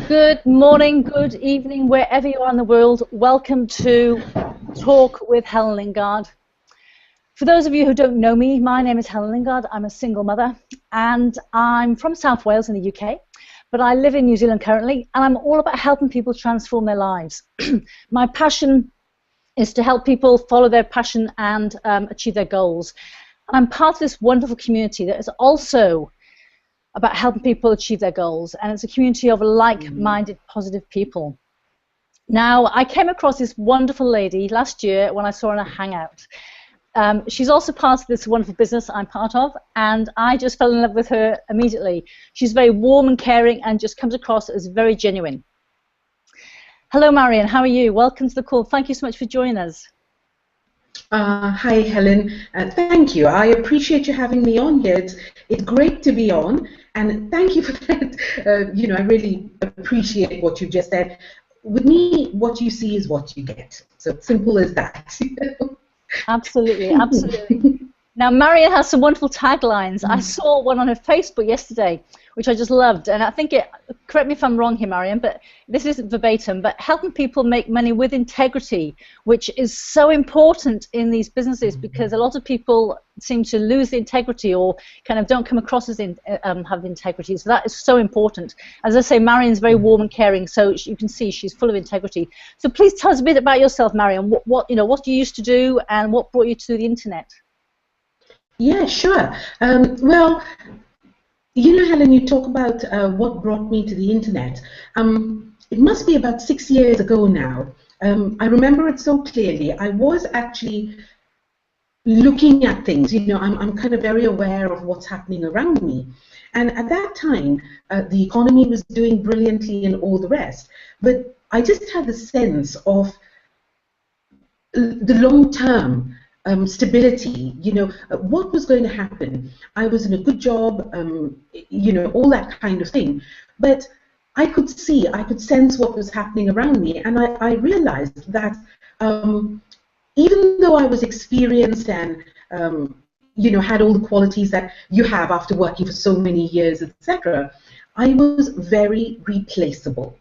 Good morning, good evening, wherever you are in the world. Welcome to Talk with Helen Lingard. For those of you who don't know me, my name is Helen Lingard. I'm a single mother and I'm from South Wales in the UK, but I live in New Zealand currently, and I'm all about helping people transform their lives. My passion is to help people follow their passion and achieve their goals. I'm part of this wonderful community that is also about helping people achieve their goals, and it's a community of like-minded, positive people. Now, I came across this wonderful lady last year when I saw her in a hangout. She's also part of this wonderful business I'm part of, and I just fell in love with her immediately. She's very warm and caring and just comes across as very genuine. Hello, Marion. How are you? Welcome to the call. Thank you so much for joining us. Hi, Helen. Thank you. I appreciate you having me on here. It's great to be on, and thank you for that. I really appreciate what you just said. With me, what you see is what you get. So simple as that. Absolutely, absolutely. Now, Marion has some wonderful taglines. I saw one on her Facebook yesterday, which I just loved. And I think correct me if I'm wrong here, Marion, but this isn't verbatim, but helping people make money with integrity, which is so important in these businesses because a lot of people seem to lose the integrity or kind of don't come across as have integrity. So that is so important. As I say, Marion's very warm and caring, so you can see she's full of integrity. So please tell us a bit about yourself, Marion. What you used to do and what brought you to the internet. Yeah, sure. Well, Helen, you talk about what brought me to the internet. It must be about 6 years ago now. I remember it so clearly. I was actually looking at things. I'm kind of very aware of what's happening around me. And at that time, the economy was doing brilliantly and all the rest. But I just had the sense of the long-term stability, what was going to happen. I was in a good job, all that kind of thing. But I could sense what was happening around me, and I realized that even though I was experienced and had all the qualities that you have after working for so many years, etc., I was very replaceable.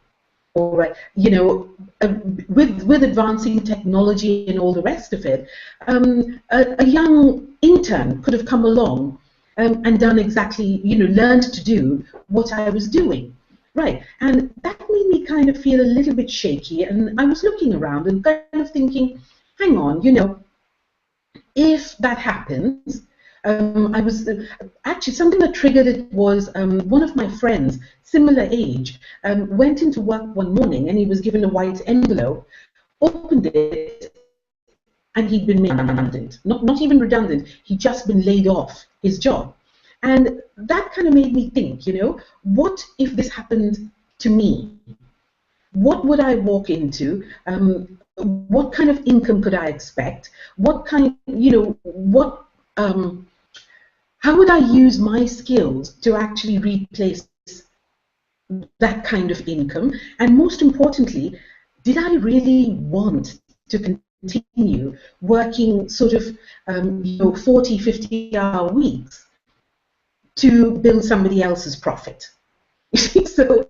All right, with advancing technology and all the rest of it, a young intern could have come along and done exactly, learned to do what I was doing, right? And that made me kind of feel a little bit shaky. And I was looking around and kind of thinking, hang on, if that happens. I was actually, something that triggered it was one of my friends, similar age, went into work one morning and he was given a white envelope, opened it, and he'd been made redundant. Not even redundant, he'd just been laid off his job. And that kind of made me think, what if this happened to me? What would I walk into? What kind of income could I expect? What kind, how would I use my skills to actually replace that kind of income? And most importantly, did I really want to continue working sort of 40, 50-hour weeks to build somebody else's profit? So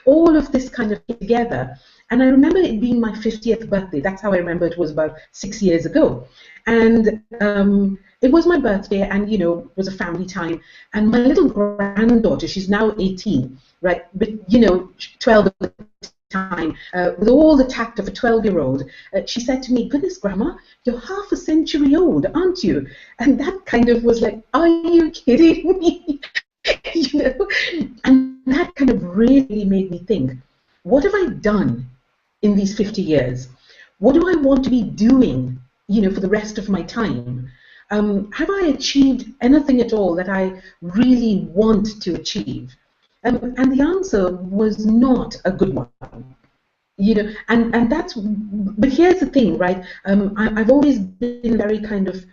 all of this kind of came together. And I remember it being my 50th birthday. That's how I remember it was about 6 years ago. And it was my birthday, and it was a family time. And my little granddaughter, she's now 18, right? But 12 at the time, with all the tact of a 12-year-old, she said to me, "Goodness, Grandma, you're half a century old, aren't you?" And that kind of was like, "Are you kidding me?" And that kind of really made me think, what have I done in these 50 years? What do I want to be doing, for the rest of my time? Have I achieved anything at all that I really want to achieve? And the answer was not a good one. And that's, but here's the thing, right? I've always been very kind of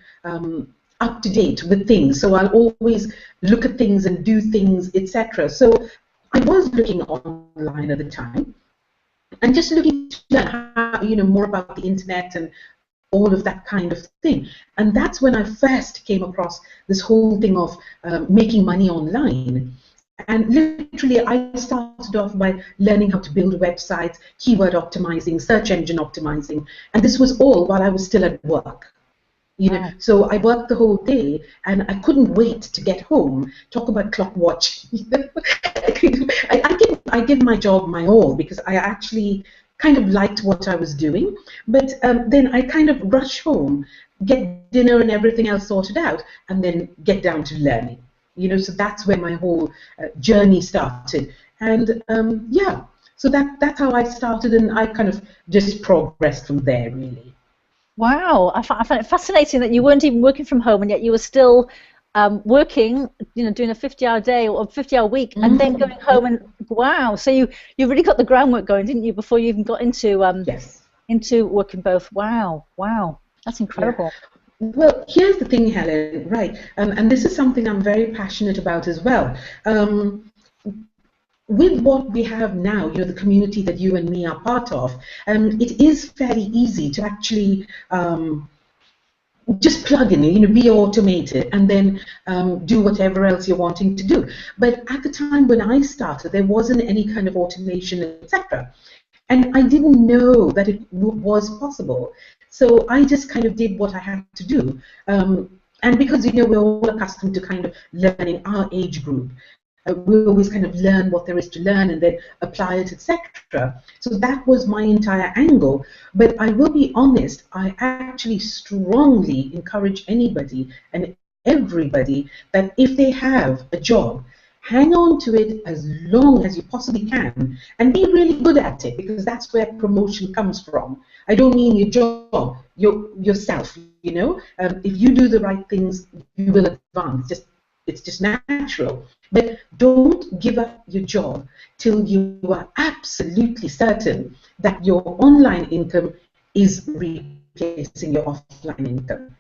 up to date with things, so I'll always look at things and do things, etc. So I was looking online at the time, and just looking to learn how, more about the internet and all of that kind of thing. And that's when I first came across this whole thing of making money online. And literally, I started off by learning how to build websites, keyword optimizing, search engine optimizing, and this was all while I was still at work. Wow. So I worked the whole day, and I couldn't wait to get home. Talk about clock watch. I give my job my all because I actually kind of liked what I was doing. But then I kind of rush home, get dinner and everything else sorted out, and then get down to learning. So that's where my whole journey started. And yeah, so that's how I started, and I kind of just progressed from there, really. Wow, I find it fascinating that you weren't even working from home, and yet you were still working, doing a 50-hour day or 50-hour week, and then going home. And wow, so you really got the groundwork going, didn't you, before you even got into Yes. into working both? Wow, that's incredible. Yeah. Well, here's the thing, Helen, right? And this is something I'm very passionate about as well. With what we have now, the community that you and me are part of, it is fairly easy to actually just plug in, be automated, and then do whatever else you're wanting to do. But at the time when I started, there wasn't any kind of automation, etc. And I didn't know that it was possible. So I just kind of did what I had to do. And because, we're all accustomed to kind of learning our age group, we always kind of learn what there is to learn and then apply it, etc. So that was my entire angle. But I will be honest, I actually strongly encourage anybody and everybody that if they have a job, hang on to it as long as you possibly can and be really good at it, because that's where promotion comes from. I don't mean your job, yourself. If you do the right things, you will advance. It's just natural. But don't give up your job till you are absolutely certain that your online income is replacing your offline income.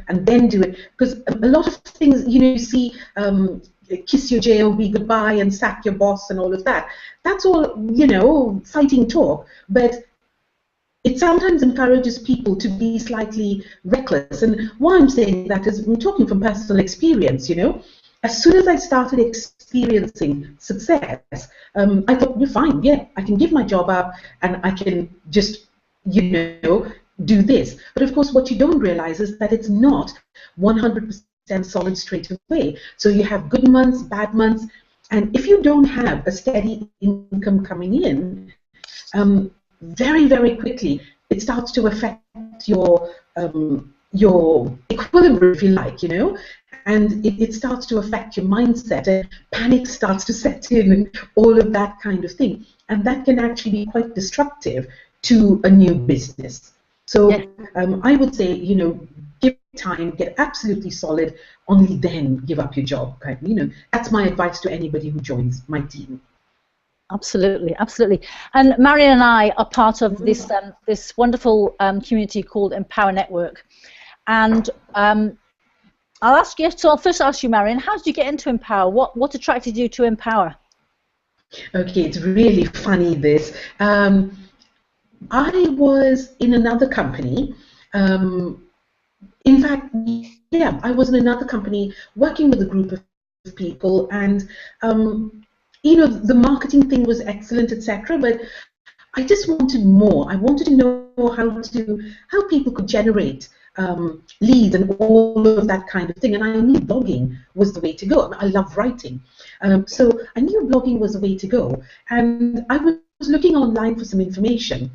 And then do it, because a lot of things, you see, kiss your job goodbye and sack your boss and all of that. That's all, fighting talk. But it sometimes encourages people to be slightly reckless. And why I'm saying that is I'm talking from personal experience, As soon as I started experiencing success, I thought, you're fine, yeah, I can give my job up and I can just, do this. But of course, what you don't realize is that it's not 100% solid straight away. So you have good months, bad months, and if you don't have a steady income coming in, very, very quickly, it starts to affect your equilibrium, if you like, and it starts to affect your mindset, and panic starts to set in, and all of that kind of thing. And that can actually be quite destructive to a new business. So Yes. I would say, give it time, get absolutely solid, only then give up your job. That's my advice to anybody who joins my team. Absolutely, absolutely. And Marion and I are part of this this wonderful community called Empower Network. And I'll first ask you, Marion, how did you get into Empower? What attracted you to Empower? Okay, it's really funny this. I was in another company. In fact, yeah, I was in another company working with a group of people, and the marketing thing was excellent, etc. But I just wanted more. I wanted to know how people could generate leads and all of that kind of thing. And I knew blogging was the way to go. I love writing, so I knew blogging was the way to go. And I was looking online for some information,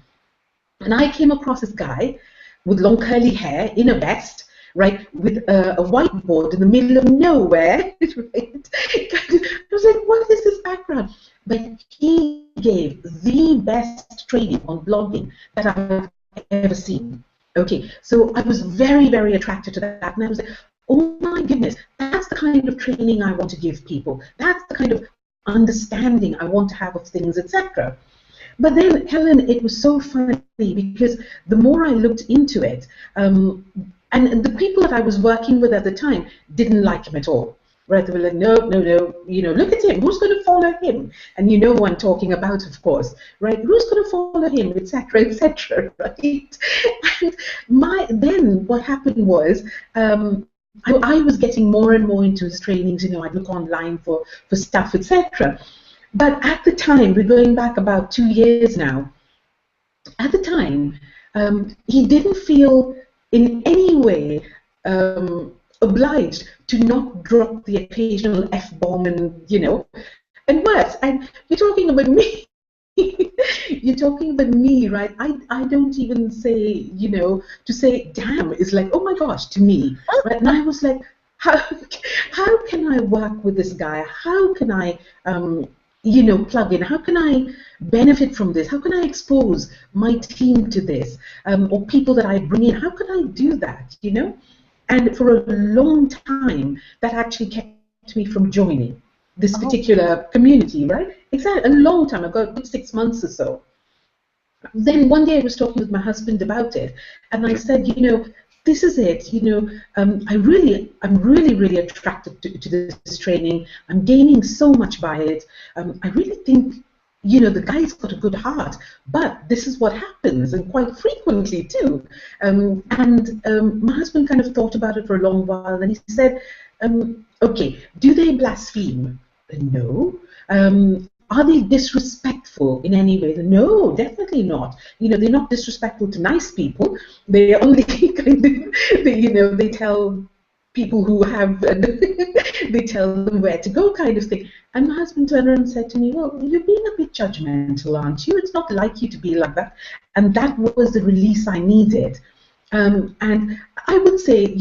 and I came across this guy with long curly hair in a vest, right, with a whiteboard in the middle of nowhere. Right? I was like, what is this background? But he gave the best training on blogging that I've ever seen. Okay, so I was very, very attracted to that, and I was like, oh my goodness, that's the kind of training I want to give people. That's the kind of understanding I want to have of things, etc. But then, Helen, it was so funny because the more I looked into it, and the people that I was working with at the time didn't like him at all. Right? They were like, no, look at him. Who's going to follow him? And you know who I'm talking about, of course, right? Who's going to follow him, etc., etc., right? And then what happened was, I was getting more and more into his trainings. I'd look online for stuff, etc. But at the time, we're going back about 2 years now. At the time, he didn't feel in any way obliged to not drop the occasional F-bomb and worse. And you're talking about me. You're talking about me, right? I don't even say, to say damn is like, oh my gosh, to me. Right? And I was like, how can I work with this guy? How can I plug in? How can I benefit from this? How can I expose my team to this? Or people that I bring in? How can I do that? And for a long time, that actually kept me from joining this particular community, right? Exactly, a long time ago, 6 months or so. Then one day I was talking with my husband about it, and I said, this is it. I'm really, really attracted to this training. I'm gaining so much by it. I really think, the guy's got a good heart, but this is what happens, and quite frequently too. My husband kind of thought about it for a long while, and he said, okay, do they blaspheme? No. Are they disrespectful in any way? No, definitely not. They're not disrespectful to nice people. They only kind of, they tell people who have, they tell them where to go, kind of thing. And my husband turned around and said to me, well, you're being a bit judgmental, aren't you? It's not like you to be like that. And that was the release I needed. And I would say,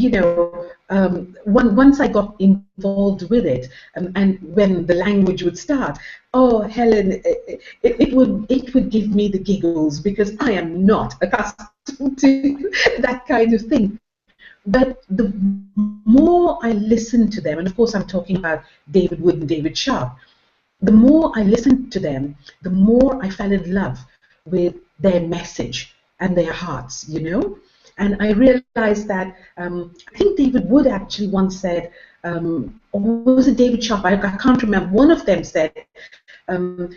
once I got involved with it, and when the language would start, oh, Helen, it would give me the giggles, because I am not accustomed to that kind of thing. But the more I listened to them, and of course I'm talking about David Wood and David Sharp, the more I listened to them, the more I fell in love with their message and their hearts, And I realized that, I think David Wood actually once said, or was it David Sharp? I can't remember. One of them said,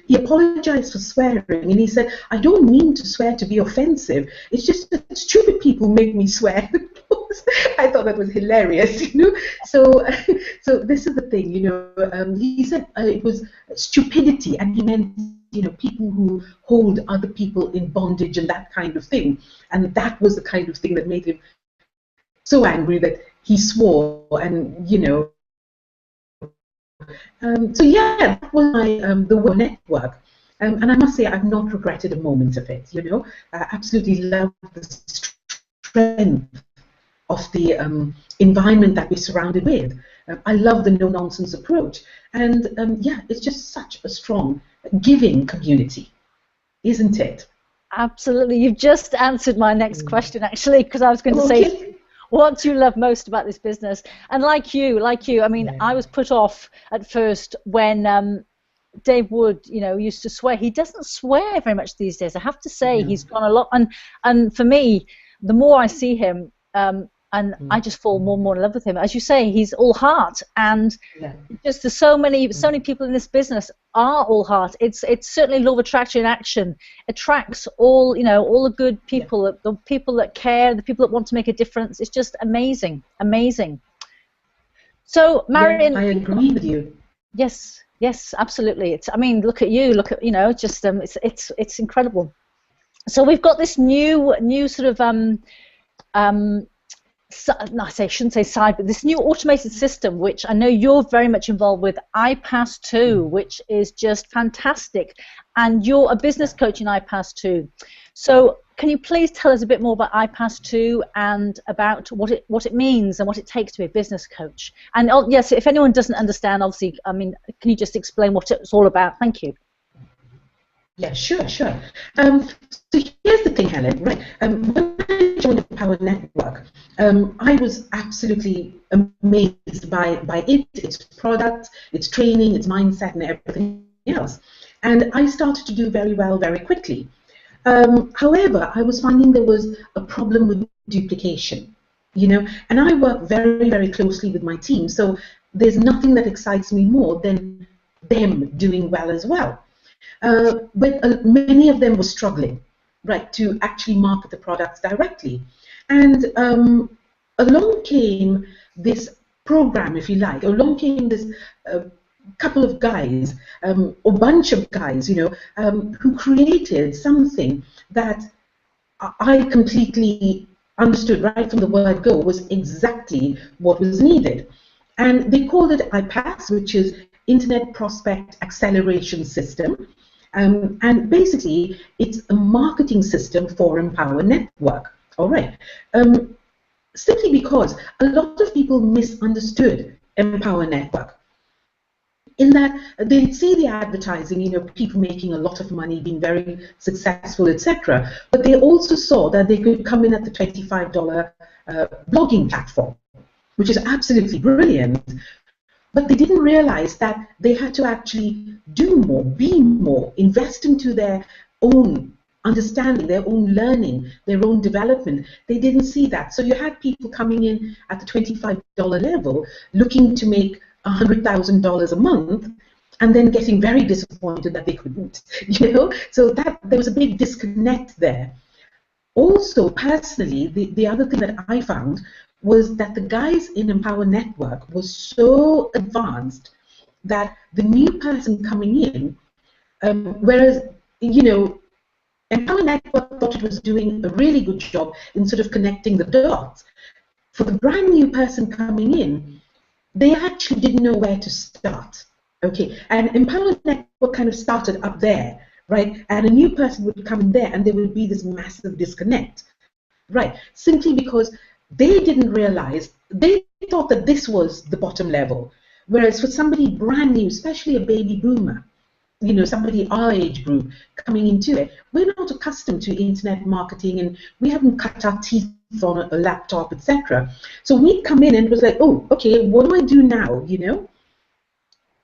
he apologized for swearing, and he said, I don't mean to swear to be offensive. It's just that stupid people make me swear. I thought that was hilarious, So this is the thing, he said it was stupidity, and he meant, people who hold other people in bondage and that kind of thing. And that was the kind of thing that made him so angry that he swore, and, so yeah, that was my, the World Network. And I must say, I've not regretted a moment of it, I absolutely love the strength of the environment that we're surrounded with. I love the no-nonsense approach. And yeah, it's just such a strong, giving community, isn't it? Absolutely. You've just answered my next question, actually, because I was going to say, what do you love most about this business? And like you, I mean, yeah. I was put off at first when Dave Wood, used to swear. He doesn't swear very much these days. I have to say, he's gone a lot. And for me, the more I see him, and I just fall more and more in love with him. As you say, he's all heart, and just there's so many people in this business are all heart. It's certainly law of attraction in action. Attracts all all the good people, the people that care, the people that want to make a difference. It's just amazing. So, Marion, I agree with you. Yes, absolutely. I mean, look at you. Look at it's just it's incredible. So we've got this new sort of I shouldn't say side, but this new automated system, which I know you're very much involved with, IPASS 2, which is just fantastic. And you're a business coach in IPASS 2. So can you please tell us a bit more about IPASS 2 and about what it means and what it takes to be a business coach? And yes, if anyone doesn't understand, obviously, I mean, can you just explain what it's all about? Thank you. Yeah, sure. So here's the thing, Helen, right? When I joined the Power Network, I was absolutely amazed by it, its product, its training, its mindset, and everything else. And I started to do very well very quickly. However, I was finding there was a problem with duplication, and I work very, very closely with my team. So there's nothing that excites me more than them doing well as well. But many of them were struggling, right, to actually market the products directly. And along came this program, if you like. Along came this couple of guys, or bunch of guys, who created something that I completely understood right from the word go was exactly what was needed. And they called it IPASS, which is Internet Prospect Acceleration System. And basically, it's a marketing system for Empower Network. All right. Simply because a lot of people misunderstood Empower Network, in that they'd see the advertising, people making a lot of money, being very successful, etc. But they also saw that they could come in at the $25 blogging platform, which is absolutely brilliant. But they didn't realize that they had to actually do more, be more, invest into their own understanding, their own learning, their own development. They didn't see that. So you had people coming in at the $25 level looking to make $100,000 a month, and then getting very disappointed that they couldn't, So that there was a big disconnect there. Also, personally, the other thing that I found was that the guys in Empower Network was so advanced that the new person coming in, whereas, Empower Network thought it was doing a really good job in sort of connecting the dots. For the brand new person coming in, they actually didn't know where to start. Okay, and Empower Network kind of started up there, right? And a new person would come in there, and there would be this massive disconnect, right? Simply because they didn't realize, they thought that this was the bottom level. Whereas for somebody brand new, especially a baby boomer, somebody our age group coming into it, we're not accustomed to internet marketing, and we haven't cut our teeth on a laptop, etc. So we'd come in and it was like, oh, okay, what do I do now,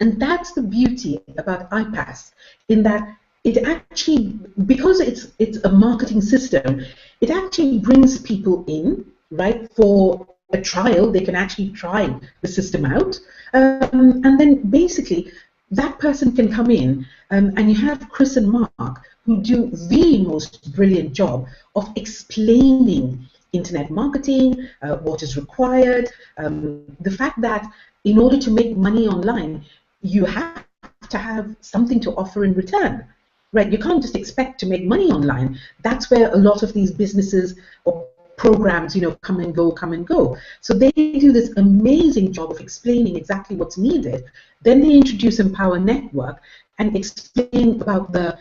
And that's the beauty about IPASS, in that it actually, because it's a marketing system, it actually brings people in, right, for a trial. They can actually try the system out, and then basically that person can come in, and you have Chris and Mark, who do the most brilliant job of explaining internet marketing, what is required, the fact that in order to make money online, you have to have something to offer in return, right? You can't just expect to make money online. That's where a lot of these businesses or programs, come and go. So they do this amazing job of explaining exactly what's needed. Then they introduce Empower Network and explain about the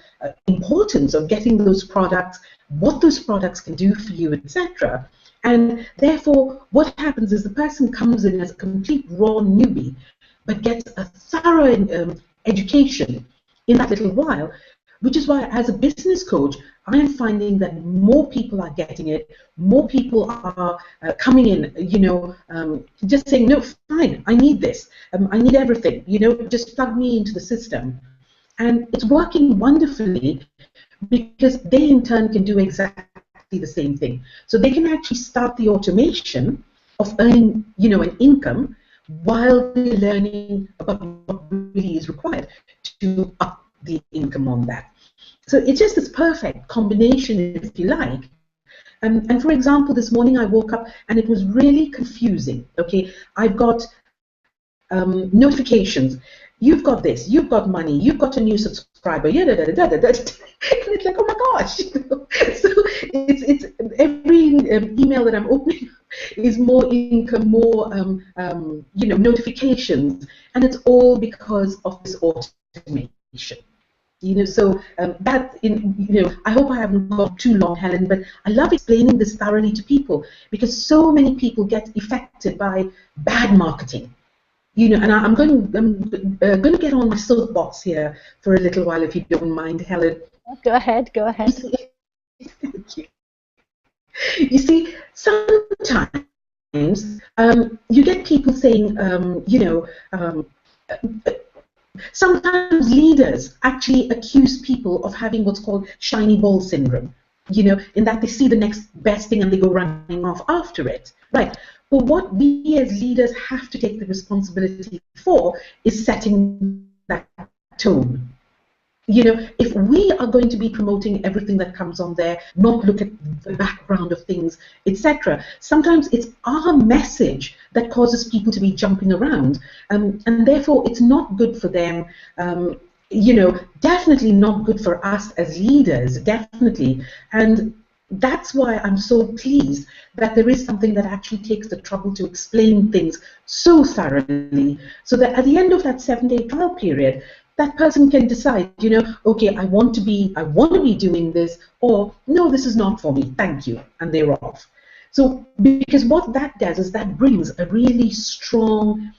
importance of getting those products, what those products can do for you, etc. And therefore, what happens is the person comes in as a complete raw newbie, but gets a thorough education in that little while, which is why, as a business coach, I'm finding that more people are getting it, more people are coming in, just saying, no, fine, I need this, I need everything, just plug me into the system. And it's working wonderfully, because they in turn can do exactly the same thing. So they can actually start the automation of earning, an income while they're learning about what really is required to up the income on that. So it's just this perfect combination, if you like. And for example, this morning I woke up and it was really confusing. Okay, I've got notifications. You've got this. You've got money. You've got a new subscriber. Yeah, and it's like, oh my gosh. So it's every email that I'm opening is more income, more notifications, and it's all because of this automation. So I hope I haven't gone too long, Helen, but I love explaining this thoroughly to people, because so many people get affected by bad marketing. And I'm going to get on my soapbox here for a little while, if you don't mind, Helen. Go ahead. Thank you. You see, sometimes you get people saying, sometimes leaders actually accuse people of having what's called shiny ball syndrome, in that they see the next best thing and they go running off after it, right? But what we as leaders have to take the responsibility for is setting that tone. if we are going to be promoting everything that comes on there, not look at the background of things, etc., sometimes it's our message that causes people to be jumping around, and therefore it's not good for them. Definitely not good for us as leaders, definitely. And that's why I'm so pleased that there is something that actually takes the trouble to explain things so thoroughly, so that at the end of that 7-day trial period, that person can decide, okay, I want to be doing this, or no, this is not for me, thank you, and they're off. So, because what that does is that brings a really strong,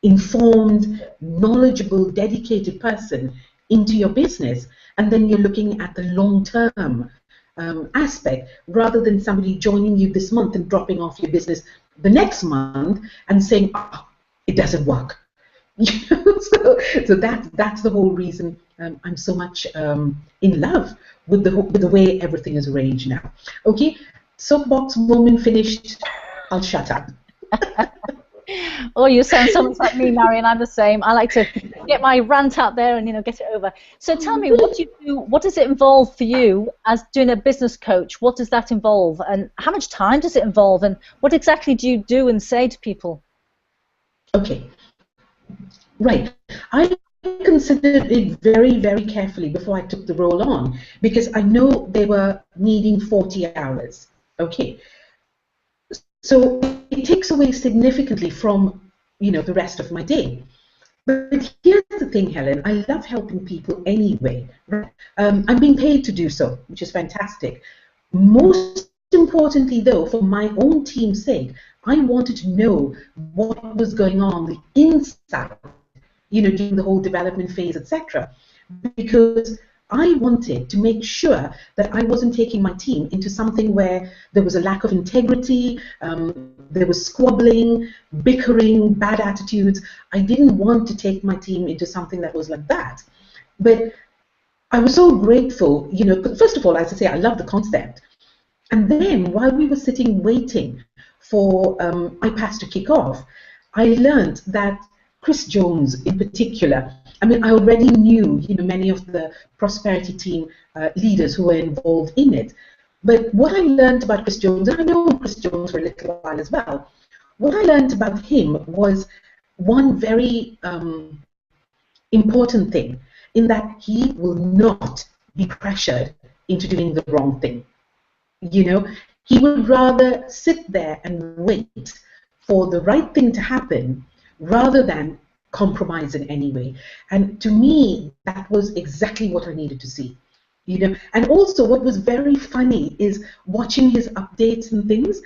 informed, knowledgeable, dedicated person into your business, and then you're looking at the long-term aspect, rather than somebody joining you this month and dropping off your business the next month and saying, it doesn't work. So that's the whole reason I'm so much in love with the way everything is arranged now. Okay, soapbox moment finished. I'll shut up. Oh, you sound so much like me, Marion. I'm the same. I like to get my rant out there and get it over. So tell me, what do you do? What does it involve for you as doing a business coach? What does that involve, and how much time does it involve, and what exactly do you do and say to people? Okay, right. I considered it very, very carefully before I took the role on, because I know they were needing 40 hours. Okay. So it takes away significantly from, the rest of my day. But here's the thing, Helen, I love helping people anyway. Right? I'm being paid to do so, which is fantastic. Most importantly, though, for my own team's sake, I wanted to know what was going on the inside, during the whole development phase, etc. Because I wanted to make sure that I wasn't taking my team into something where there was a lack of integrity, there was squabbling, bickering, bad attitudes. I didn't want to take my team into something that was like that. But I was so grateful, first of all, as I say, I love the concept. And then while we were sitting waiting for IPASS to kick off, I learned that Chris Jones in particular, I already knew, many of the prosperity team leaders who were involved in it. But what I learned about Chris Jones, and I know Chris Jones for a little while as well, what I learned about him was one very important thing, in that he will not be pressured into doing the wrong thing. He would rather sit there and wait for the right thing to happen rather than compromise in any way. And to me, that was exactly what I needed to see. And also what was very funny is watching his updates and things,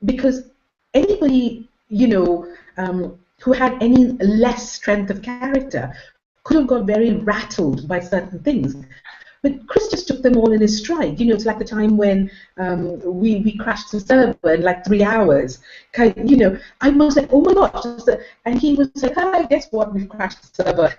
because anybody, who had any less strength of character could have got very rattled by certain things. But Chris just took them all in his stride. It's like the time when we crashed the server in like 3 hours. I was like, oh my gosh. And he was like, guess what? We've crashed the server.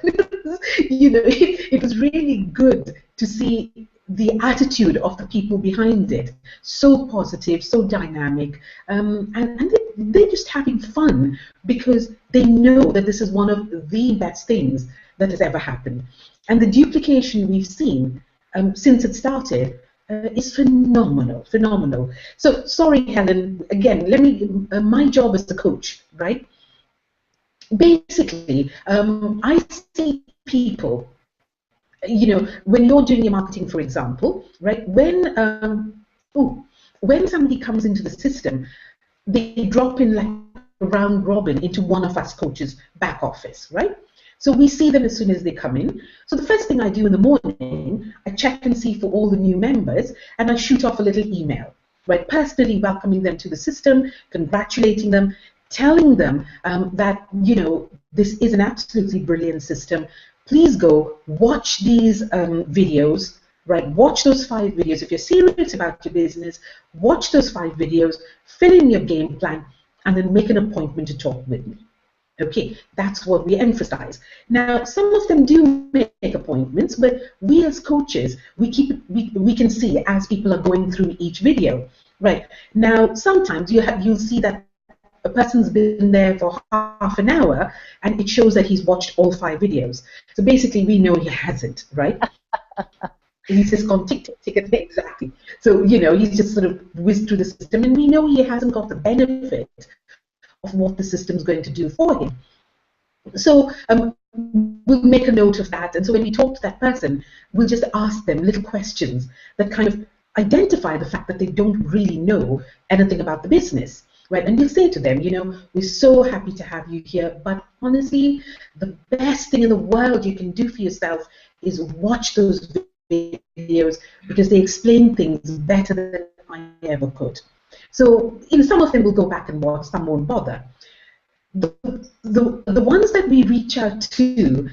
It was really good to see the attitude of the people behind it. So positive, so dynamic. And they're just having fun because they know that this is one of the best things that has ever happened. And the duplication we've seen since it started is phenomenal. So sorry, Helen, again, my job is to coach, right? Basically, I see people, when you're doing your marketing, for example, right, when somebody comes into the system, they drop in like a round robin into one of us coaches' back office, right? So we see them as soon as they come in. So the first thing I do in the morning, I check and see for all the new members, and I shoot off a little email, right, personally welcoming them to the system, congratulating them, telling them that, this is an absolutely brilliant system. Please go watch these videos, right? Watch those 5 videos. If you're serious about your business, watch those 5 videos, fill in your game plan, and then make an appointment to talk with me. Okay, that's what we emphasize. Now, some of them do make appointments, but we as coaches, we can see as people are going through each video, right? Now, sometimes you'll see that a person's been there for half an hour, and it shows that he's watched all 5 videos. So basically, we know he hasn't, right? He says, "Come, tick, tick, tick," exactly. So, you know, he's just sort of whizzed through the system, and we know he hasn't got the benefit of what the system's going to do for him. So we'll make a note of that, and so when we talk to that person, we'll just ask them little questions that kind of identify the fact that they don't really know anything about the business. Right, and we'll say to them, you know, we're so happy to have you here, but honestly, the best thing in the world you can do for yourself is watch those videos, because they explain things better than I ever could. So, you know, some of them will go back and watch, some won't bother. The ones that we reach out to,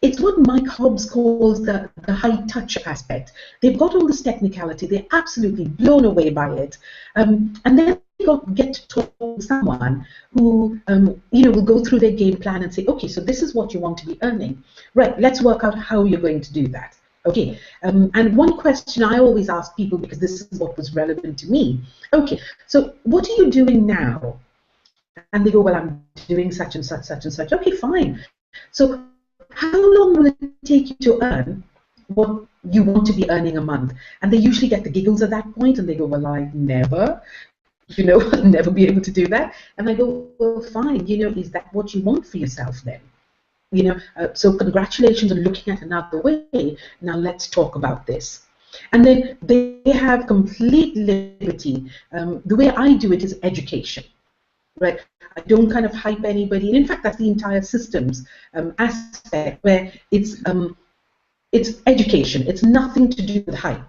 it's what Mike Hobbs calls the high touch aspect. They've got all this technicality, they're absolutely blown away by it, and then you get to talk to someone who you know, will go through their game plan and say, okay, so this is what you want to be earning, right? Let's work out how you're going to do that. Okay, and one question I always ask people, because this is what was relevant to me. Okay, so what are you doing now? And they go, well, I'm doing such and such, such and such. Okay, fine. So how long will it take you to earn what you want to be earning a month? And they usually get the giggles at that point, and they go, well, I never, you know, I'll never be able to do that. And I go, well, fine, you know, is that what you want for yourself then? You know, so congratulations on looking at another way. Now let's talk about this. And then they have complete liberty. The way I do it is education. Right, I don't kind of hype anybody, and in fact, that's the entire systems aspect, where it's education. It's nothing to do with hype,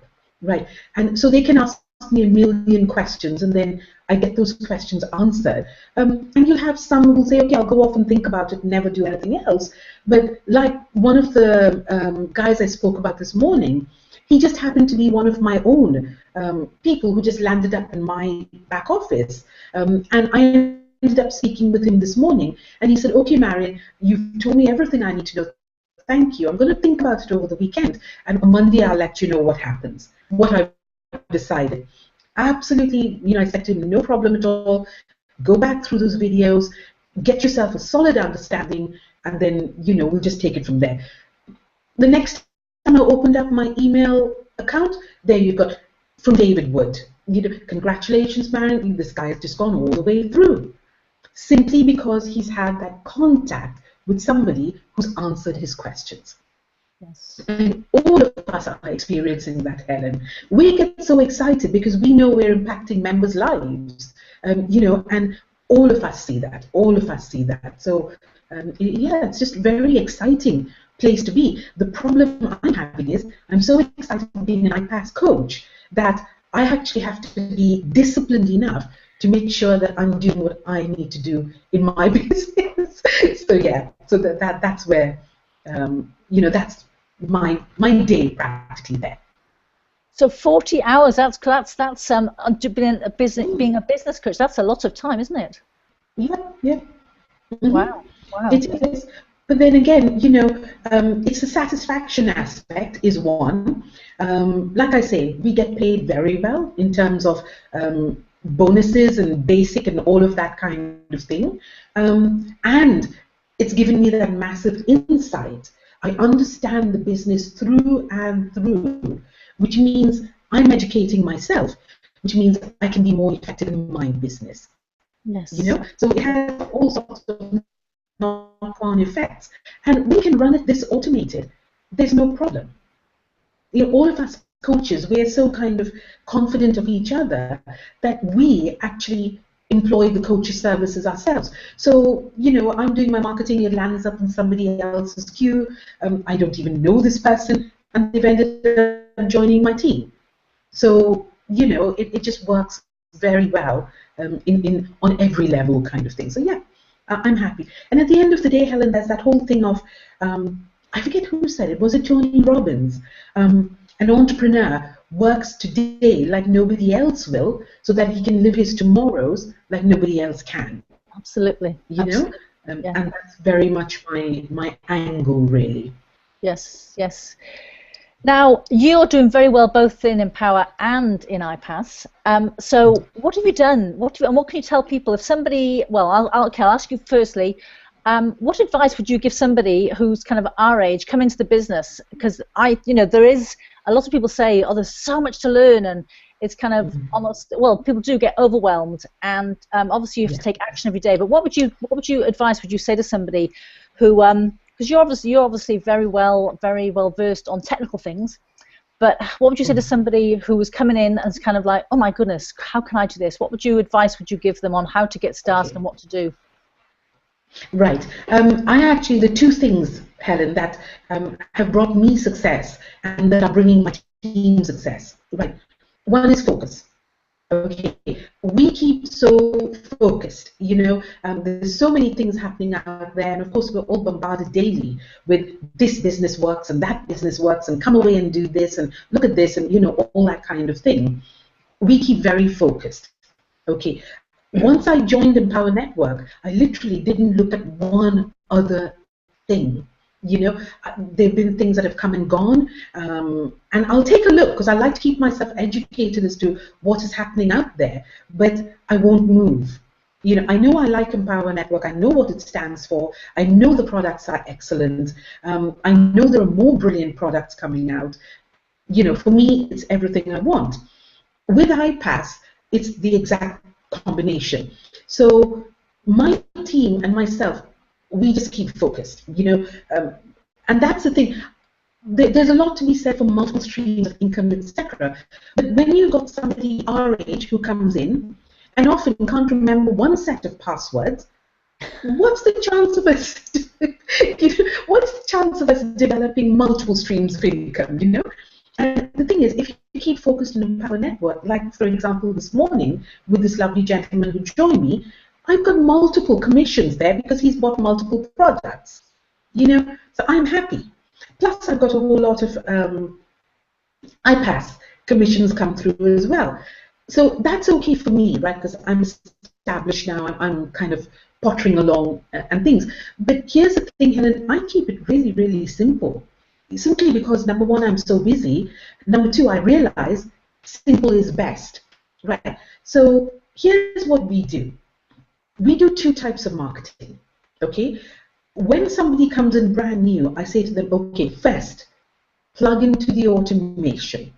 right? And so they can ask me a million questions, and then I get those questions answered. And you'll have some who will say, okay, I'll go off and think about it, never do anything else. But like one of the guys I spoke about this morning, he just happened to be one of my own people who just landed up in my back office. And I ended up speaking with him this morning, and he said, okay, Marion, you've told me everything I need to know. Thank you. I'm going to think about it over the weekend, and on Monday I'll let you know what happens, what I've decided. Absolutely, you know, I said to him, no problem at all. Go back through those videos, get yourself a solid understanding, and then, you know, we'll just take it from there. The next time I opened up my email account, there you've got from David Wood. You know, congratulations, Marion, this guy has just gone all the way through. Simply because he's had that contact with somebody who's answered his questions. Yes. And all of us are experiencing that, Helen. We get so excited because we know we're impacting members' lives, you know, and all of us see that. All of us see that. So, yeah, it's just a very exciting place to be. The problem I'm having is I'm so excited being an IPASS coach that I actually have to be disciplined enough to make sure that I'm doing what I need to do in my business. So yeah, so that's where, you know, that's my day practically there. So 40 hours, that's being a business coach, that's a lot of time, isn't it? Yeah, yeah. Mm-hmm. Wow. It is. But then again, you know, it's the satisfaction aspect is one. Like I say, we get paid very well in terms of bonuses and basic and all of that kind of thing. And it's given me that massive insight. I understand the business through and through, which means I'm educating myself, which means I can be more effective in my business. Yes. You know, so it has all sorts of knock-on effects, and we can run it this automated. There's no problem. You know, all of us coaches, we're so kind of confident of each other that we actually employ the coaches' services ourselves. So, you know, I'm doing my marketing, it lands up in somebody else's queue. I don't even know this person, and they've ended up joining my team. So, you know, it just works very well on every level kind of thing. So, yeah. I'm happy. And at the end of the day, Helen, there's that whole thing of, I forget who said it, was it Tony Robbins? An entrepreneur works today like nobody else will, so that he can live his tomorrows like nobody else can. Absolutely. You know? Yeah. And that's very much my angle, really. Yes, yes. Now, you're doing very well both in Empower and in IPASS. So what have you done? And what can you tell people if somebody, well, I'll ask you firstly, what advice would you give somebody who's kind of our age, come into the business? Because there is a lot of people say, oh, there's so much to learn, and it's kind of almost, well, people do get overwhelmed, and obviously you have to take action every day. But what would you advice would you say to somebody who, because you're obviously very well versed on technical things, but what would you say to somebody who was coming in and is kind of like, oh my goodness, how can I do this? What advice would you give them on how to get started and what to do? Right. The two things, Helen, that have brought me success and that are bringing my team success. Right. One is focus. Okay. We keep so focused. There's so many things happening out there, and of course we're all bombarded daily with this business works and that business works, and come away and do this and look at this, and all that kind of thing. We keep very focused. Okay. Once I joined Empower Network, I literally didn't look at one other thing. There have been things that have come and gone, and I'll take a look because I like to keep myself educated as to what is happening out there, but I won't move. I know I like Empower Network. I know what it stands for. I know the products are excellent. I know there are more brilliant products coming out. For me, it's everything I want. With IPASS, it's the exact combination. So my team and myself, we just keep focused, and that's the thing. There's a lot to be said for multiple streams of income, etc. But when you've got somebody our age who comes in and often can't remember one set of passwords, what's the chance of us? What's the chance of us developing multiple streams of income? And the thing is, if you keep focused on Empower Network, like for example this morning with this lovely gentleman who joined me, I've got multiple commissions there because he's bought multiple products. So I'm happy. Plus I've got a whole lot of IPASS commissions come through as well. So that's okay for me, right? Because I'm established now, I'm kind of pottering along and things. But here's the thing, Helen, I keep it really, really simple. Simply because, number one, I'm so busy. Number two, I realize simple is best, right? So here's what we do. We do two types of marketing, okay? When somebody comes in brand new, I say to them, okay, first, plug into the automation,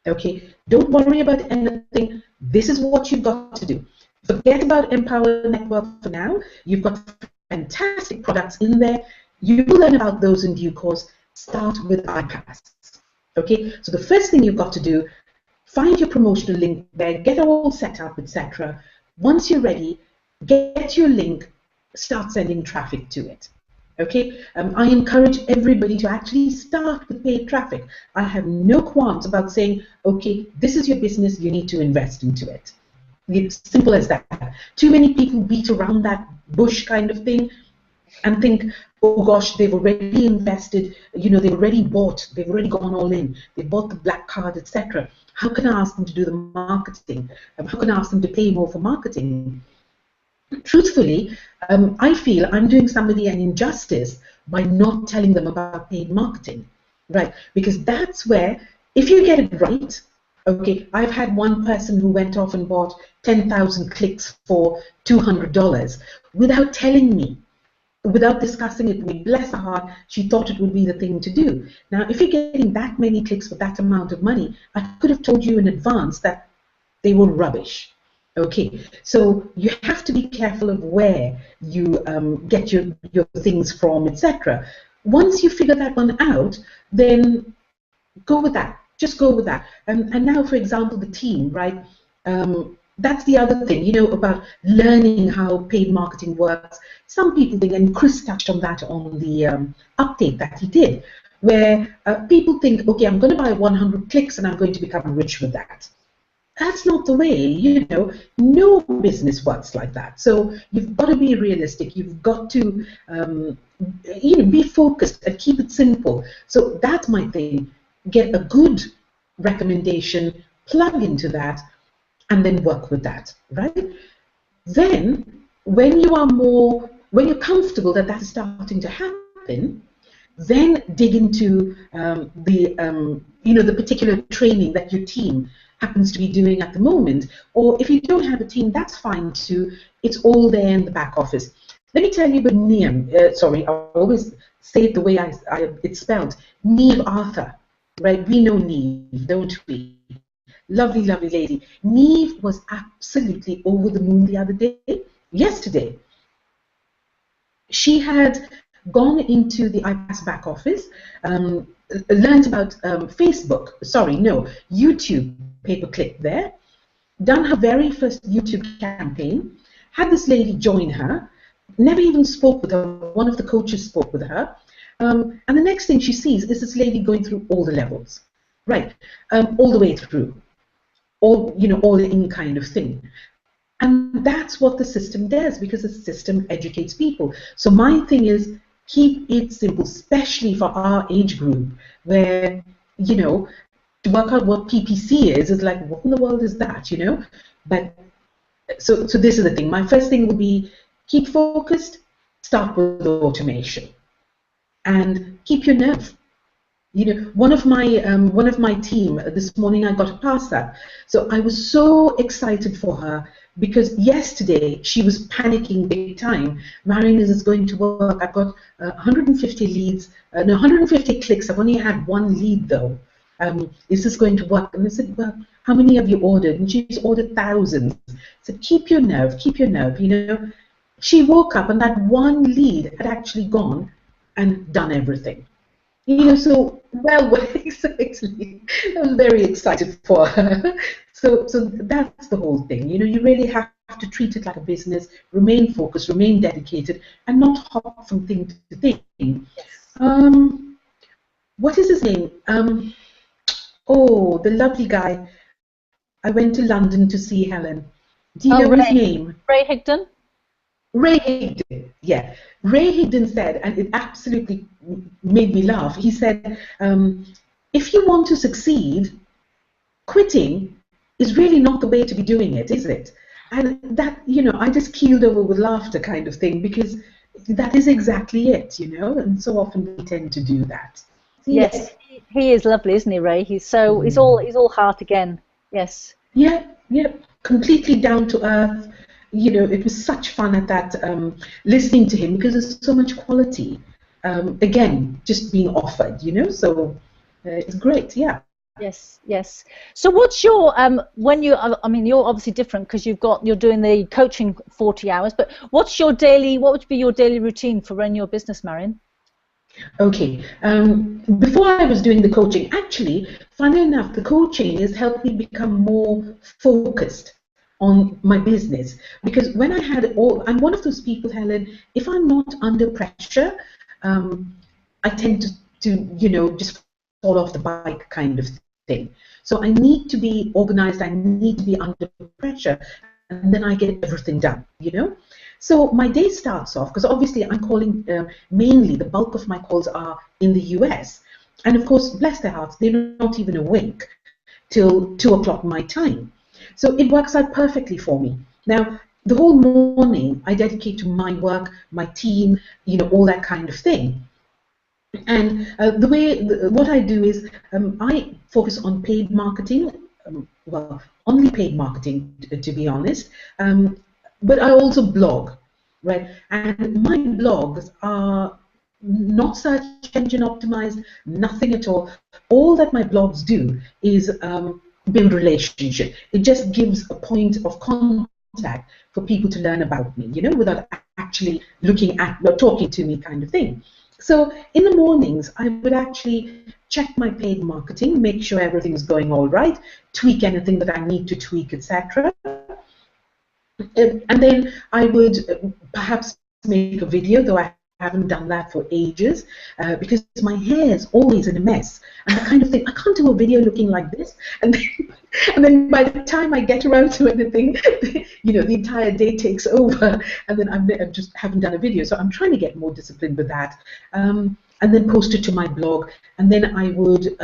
okay? Don't worry about anything. This is what you've got to do. Forget about Empower Network for now. You've got fantastic products in there. You will learn about those in due course. Start with IPASS. Okay, so the first thing you've got to do, find your promotional link there, get it all set up, etc. Once you're ready, get your link, start sending traffic to it. Okay, I encourage everybody to actually start with paid traffic. I have no qualms about saying, okay, this is your business, you need to invest into it. It's simple as that. Too many people beat around that bush kind of thing and think, oh gosh, they've already invested, they've already bought, they've already gone all in, they bought the black card, etc. How can I ask them to do the marketing? How can I ask them to pay more for marketing? Truthfully, I feel I'm doing somebody an injustice by not telling them about paid marketing, right? Because that's where, if you get it right, okay, I've had one person who went off and bought 10,000 clicks for $200 without telling me. Without discussing it with me, bless her heart, she thought it would be the thing to do. Now, if you're getting that many clicks for that amount of money, I could have told you in advance that they were rubbish. Okay, so you have to be careful of where you get your things from, etc. Once you figure that one out, then go with that. Just go with that. And now, for example, the team, right? That's the other thing, about learning how paid marketing works. Some people think, and Chris touched on that on the update that he did, where people think, okay, I'm going to buy 100 clicks and I'm going to become rich with that. That's not the way, no business works like that. So you've got to be realistic. You've got to, be focused and keep it simple. So that's my thing. Get a good recommendation, plug into that, and then work with that, right? Then, when you're comfortable that that's starting to happen, then dig into the particular training that your team happens to be doing at the moment. Or if you don't have a team, that's fine too. It's all there in the back office. Let me tell you about Neam. Sorry, I always say it the way it's spelled. Neve Arthur, right? We know Neve, don't we? Lovely, lovely lady. Neve was absolutely over the moon the other day, yesterday. She had gone into the IPASS back office, learned about YouTube pay-per-click there, done her very first YouTube campaign, had this lady join her, never even spoke with her. One of the coaches spoke with her. And the next thing she sees is this lady going through all the levels, right, all the way through, all in kind of thing. And that's what the system does, because the system educates people. So my thing is, keep it simple, especially for our age group, where, to work out what PPC is like, what in the world is that, But so this is the thing. My first thing would be, keep focused, start with automation, and keep your nerve. One of my team this morning, I got a pass up. So I was so excited for her, because yesterday she was panicking big time. Marion, is this going to work? I've got 150 leads, no, 150 clicks. I've only had one lead though. Is this going to work? And I said, well, how many have you ordered? And she's ordered thousands. I said, keep your nerve, keep your nerve. She woke up and that one lead had actually gone and done everything. So exactly. I'm very excited for her. So that's the whole thing. You really have to treat it like a business, remain focused, remain dedicated, and not hop from thing to thing. What is his name? The lovely guy. I went to London to see Helen. Do you know his name? Ray Higdon? Ray Higdon, yeah. Ray Higdon said, and it absolutely made me laugh, he said, if you want to succeed, quitting is really not the way to be doing it, is it? And that, I just keeled over with laughter kind of thing, because that is exactly it, and so often we tend to do that. So, yes, he is lovely, isn't he, Ray? He's all heart again. Yes. Yeah, completely down to earth. It was such fun at that, listening to him, because there's so much quality, again, just being offered, so it's great, yeah. Yes. So what's your, you're obviously different, because you're doing the coaching 40 hours, but what would be your daily routine for running your business, Marion? Okay, before I was doing the coaching, actually, funny enough, the coaching has helped me become more focused on my business, because when I'm one of those people, Helen, if I'm not under pressure, I tend to just fall off the bike kind of thing. So I need to be organized, I need to be under pressure, and then I get everything done, So my day starts off, because obviously I'm calling, mainly the bulk of my calls are in the US, and of course, bless their hearts, they're not even awake till 2 o'clock my time. So it works out perfectly for me. Now, the whole morning I dedicate to my work, my team, all that kind of thing. And what I do is, I focus on paid marketing, only paid marketing, to be honest, but I also blog, right? And my blogs are not search engine optimized, nothing at all. All that my blogs do is build relationship. It just gives a point of contact for people to learn about me, without actually looking at or talking to me kind of thing. So in the mornings, I would actually check my paid marketing, make sure everything's going all right, tweak anything that I need to tweak, etc. And then I would perhaps make a video, though I haven't done that for ages, because my hair is always in a mess, and I kind of think I can't do a video looking like this, and then by the time I get around to anything, the entire day takes over, and then I just haven't done a video. So I'm trying to get more disciplined with that, and then post it to my blog, and then I would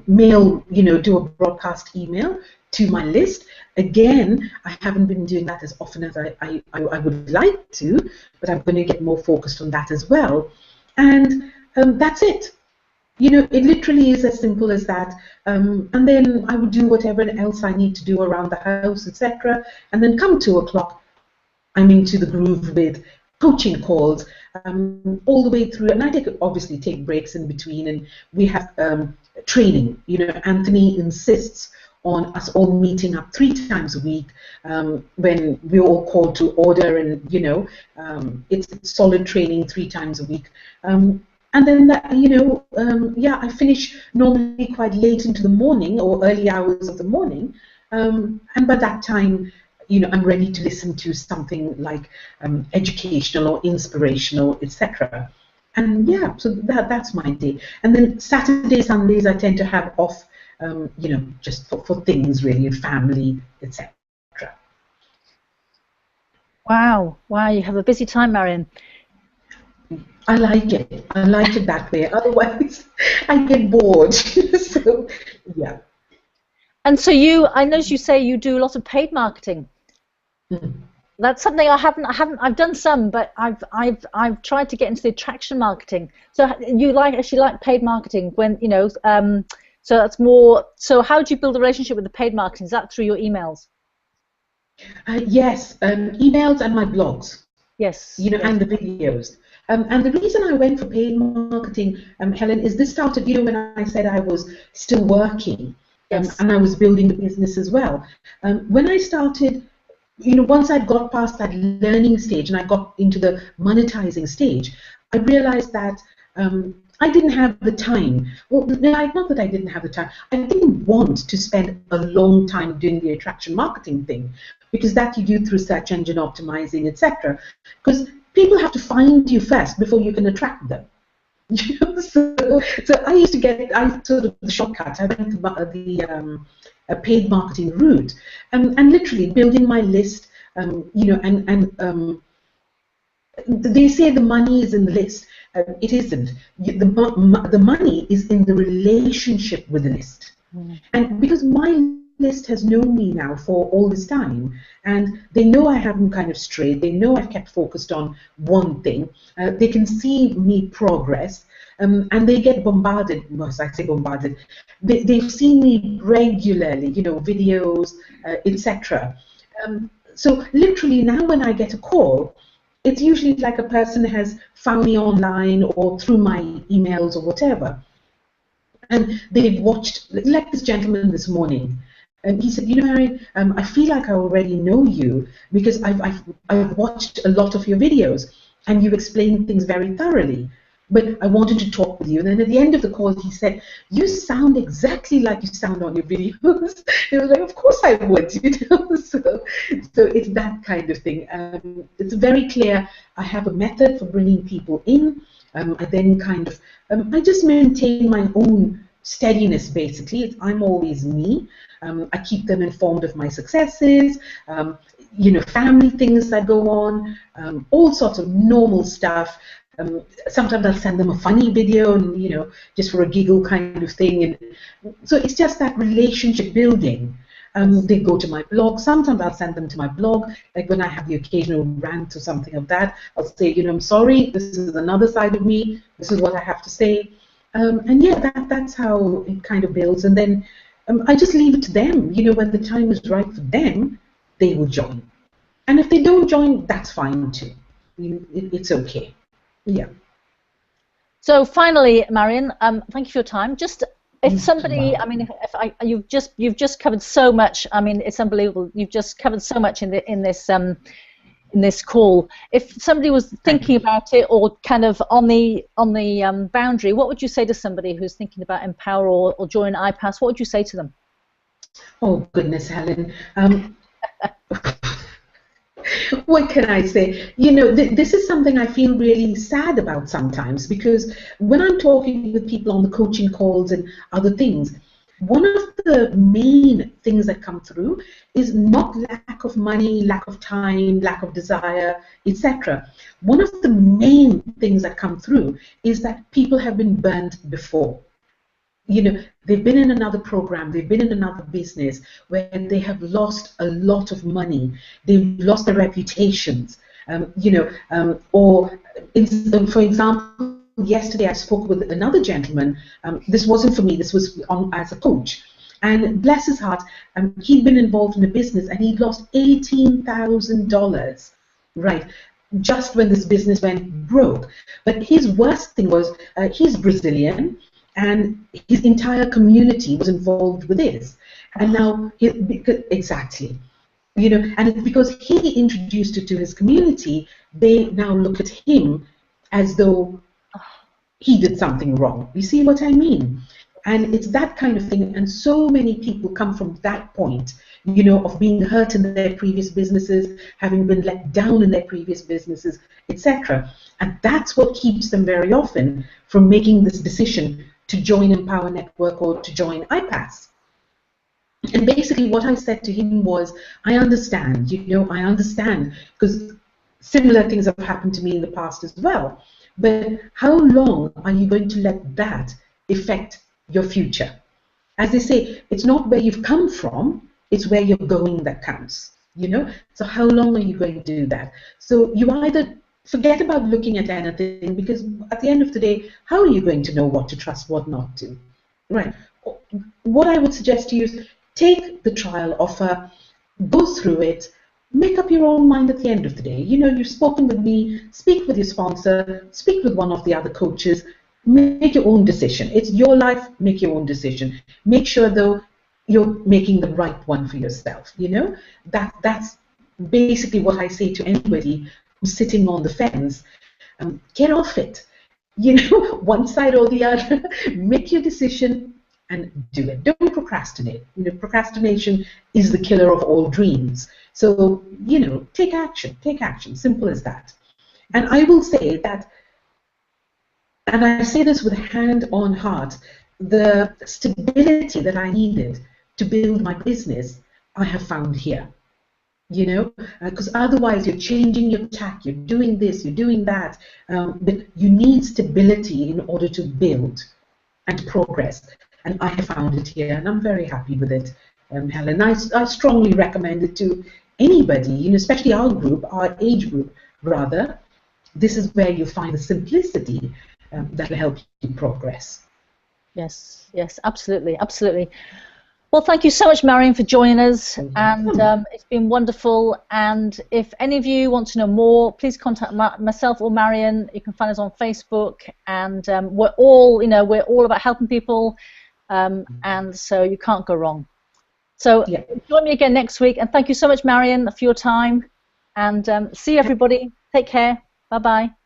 mail, do a broadcast email to my list. Again, I haven't been doing that as often as I would like to, but I'm going to get more focused on that as well. And that's it. It literally is as simple as that. And then I would do whatever else I need to do around the house, etc. And then come 2 o'clock, I'm into the groove with coaching calls, all the way through, and I obviously take breaks in between, and we have training. Anthony insists on us all meeting up 3 times a week when we're all called to order, and it's solid training 3 times a week. And then that, I finish normally quite late into the morning or early hours of the morning, and by that time, I'm ready to listen to something like educational or inspirational, etc. And yeah, so that's my day. And then Saturdays, Sundays, I tend to have off, just for things really, family, etc. Wow, you have a busy time, Marion. I like it. I like it that way. Otherwise, I get bored. So, yeah. And so I notice you say you do a lot of paid marketing. Mm-hmm. That's something I've done some, but I've tried to get into the attraction marketing. So you actually like paid marketing when so that's more. So how do you build a relationship with the paid marketing? Is that through your emails? Yes, emails and my blogs. Yes. Yes. And the videos. And the reason I went for paid marketing, Helen, is this started, when I said I was still working, yes. And I was building the business as well. When I started, once I got past that learning stage and I got into the monetizing stage, I realized that I didn't have the time. Well, not that I didn't have the time. I didn't want to spend a long time doing the attraction marketing thing, because that you do through search engine optimizing, etc. Because people have to find you first before you can attract them. So I used to sort of the shortcut. I went the paid marketing route, and literally building my list. They say the money is in the list. It isn't. The money is in the relationship with the list. Mm. And because my list has known me now for all this time, and they know I haven't kind of strayed. They know I've kept focused on one thing. They can see me progress, and they get bombarded. Well, I say bombarded. They've seen me regularly, videos, etc. So literally now, when I get a call, it's usually like a person has found me online or through my emails or whatever, and they've watched, like this gentleman this morning. And he said, Marion, I feel like I already know you because I've watched a lot of your videos and you've explained things very thoroughly. But I wanted to talk with you. And then at the end of the call, he said, you sound exactly like you sound on your videos. And I was like, of course I would, So it's that kind of thing. It's very clear. I have a method for bringing people in. I then kind of, I just maintain my own steadiness, basically. I'm always me. I keep them informed of my successes, family things that go on, all sorts of normal stuff. Sometimes I'll send them a funny video, and just for a giggle kind of thing. And so it's just that relationship building. They go to my blog. Sometimes I'll send them to my blog, like when I have the occasional rant or something of that. I'll say, I'm sorry, this is another side of me. This is what I have to say. And yeah, that's how it kind of builds. And then I just leave it to them. When the time is right for them, they will join. And if they don't join, that's fine too. It's okay. Yeah. So finally, Marion, thank you for your time. Just if somebody, you've just covered so much. I mean, it's unbelievable. You've just covered so much in this call. If somebody was thinking about it or kind of on the boundary, what would you say to somebody who's thinking about Empower or join IPASS? What would you say to them? Oh goodness, Helen. What can I say? This is something I feel really sad about sometimes, because when I'm talking with people on the coaching calls and other things, one of the main things that come through is not lack of money, lack of time, lack of desire, etc. One of the main things that come through is that people have been burned before. They've been in another program, they've been in another business where they have lost a lot of money, they've lost their reputations, or for example, yesterday I spoke with another gentleman. This wasn't for me, this was as a coach. And bless his heart, he'd been involved in a business and he'd lost $18,000. Right. just when this business went broke. But his worst thing was he's Brazilian, and his entire community was involved with this. And now, exactly, you know, and it's because he introduced it to his community, they now look at him as though he did something wrong. You see what I mean? And it's that kind of thing. And so many people come from that point, you know, of being hurt in their previous businesses, having been let down in their previous businesses, etc. And that's what keeps them very often from making this decision to join Empower Network or to join IPASS. And basically what I said to him was, I understand, you know, I understand, because similar things have happened to me in the past as well. But how long are you going to let that affect your future? As they say, it's not where you've come from, it's where you're going that counts, you know? So how long are you going to do that? So you either forget about looking at anything, because at the end of the day, how are you going to know what to trust, what not to? Right. What I would suggest to you is take the trial offer, go through it, make up your own mind at the end of the day. You know, you've spoken with me, speak with your sponsor, speak with one of the other coaches, make your own decision. It's your life, make your own decision. Make sure, though, you're making the right one for yourself, you know? That's basically what I say to anybody who's sitting on the fence. Get off it. You know, one side or the other, make your decision and do it. Don't procrastinate. You know, procrastination is the killer of all dreams. So, you know, take action, simple as that. And I will say that, and I say this with hand on heart, the stability that I needed to build my business, I have found here. You know, because otherwise you're changing your tack, you're doing this, you're doing that, but you need stability in order to build and progress. And I have found it here, and I'm very happy with it, Helen. I strongly recommend it to anybody, you know, especially our group, our age group, rather. This is where you find the simplicity that will help you progress. Yes, yes, absolutely, absolutely. Well, thank you so much, Marion, for joining us, and it's been wonderful. And if any of you want to know more, please contact myself or Marion. You can find us on Facebook, and we're all, you know, we're all about helping people, and so you can't go wrong. So join me again next week, and thank you so much, Marion, for your time. And see you, everybody. Take care. Bye-bye.